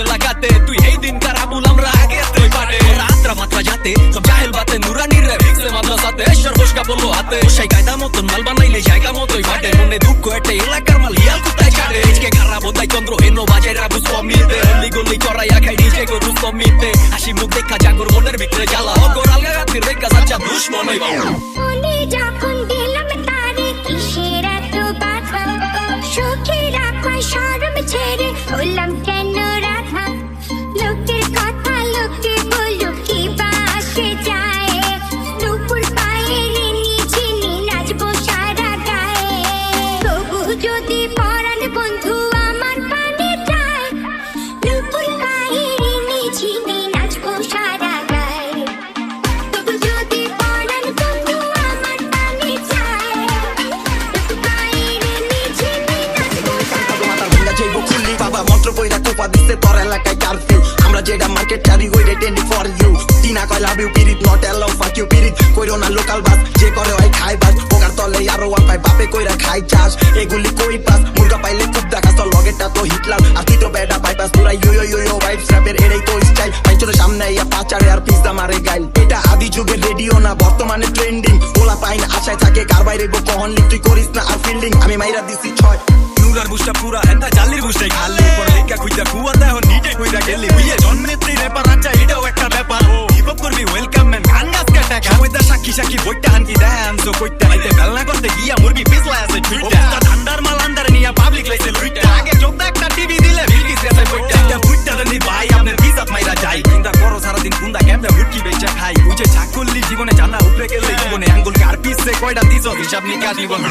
লাগাতে তুই এই দিন কার আমুল আমরা আগে তুই পারে রাত্রা মাত্রা যাতে সব জাহেল বাতে নুরানি রে ভিক্সে মাদ্রাসাতে সর্বস্কা বললো হাতে সেই কায়দা মতন মাল বানাইলে জায়গা মতোই বাটে মনে দুঃখ একটা এলাকার মাল হিয়াল কোথায় ছাড়ে আজকে খারাপ হতাই চন্দ্র হেন বাজায় রাবু কমিতে হলি গলি চড়াইয়া খাই নিজে গরু কমিতে হাসি মুখ দেখা জাগর মনের ভিতরে জ্বালা অগর আলগা রাতের দেখা যাচ্ছে দুশ্মন হই বাবা যখন দিলাম তারে কিসের এত বাধা সুখে রাখা শরম ছেড়ে হলাম কেন রাধা লোকের কথা লোকে বলো কি বাসে যায় দুপুর পায়ে নিঝিনি নাচবো সারা গায়ে তবু যদি পরাণ বন্ধু আমার পানে যায় দুপুর পায়ে নিঝিনি নাচবো সারা গায়ে তবু যদি পরাণ বন্ধু আমার পানে যায় দুপুর পায়ে নিঝিনি নাচবো সারা গায়ে বাবা মন্ত্র কইরা কোপা দিতে তোর এলাকায় কারফিউ আমরা যেটা মার্কেট চারি হইরে টেন্ডি ফর ইউ টিনা কয় লাভ ইউ পিরিত নট অ্যালাউ ফাক ইউ পিরিত কইরো না লোকাল বাস যে করে হয় খাই বাস পোকার তলে আরো ওয়ান পাই বাপে কইরা খাই চাষ এগুলি কই পাস মুরগা পাইলে খুব দেখাস তোর লগেরটা তো হিটলাম আর তুই তো বেটা বাইপাস তোরা ইউ ইউ ইউ ভাইবস র্যাপের এটাই তো স্টাইল পাইচোর সামনে ইয়া পাচারে আর পিজ্জা মারে গাইল এটা আদি যুগের রেডিও না বর্তমানে ট্রেন্ডিং পোলা পাইন আশায় থাকে কার বাইরে গো কহন লিখ তুই করিস না আর ফিল্ডিং আমি মাইরা দিছি 6 নুরার বুঝটা পুরা হেন্দা জালির বুঝটাই খালি পর লেখা কইরা কুয়া দেহ নিটে কইরা গেলি বুইয়ে জন্মেত্রী রেপার আচ্ছা এটাও একটা ব্যাপার হিপ হপ করবি ওয়েলকাম ম্যান গান গাছ কাটা সময়দা সাক্ষী সাক্ষী বইটা হানকি দেন তো কইতে আইতে বেলনা করতে গিয়া মুরগি পিছলা আছে ছুইটা ঠান্ডার মাল আন্ডার নিয়া পাবলিক লাইছে লুইটা আগে চোখ একটা টিভি দিলে বিলকি সেসে কইটা একটা বুইটা দেনি ভাই আপনার বিজাত মাইরা যাই চিন্তা করো সারা দিন কুন্দা কেমনে হুটকি বেচা খাই বুঝে ছাকল্লি জীবনে জানা উপরে গেলে জীবনে আঙ্গুল কার পিছে কয়টা দিছো হিসাব নিকাশ জীবন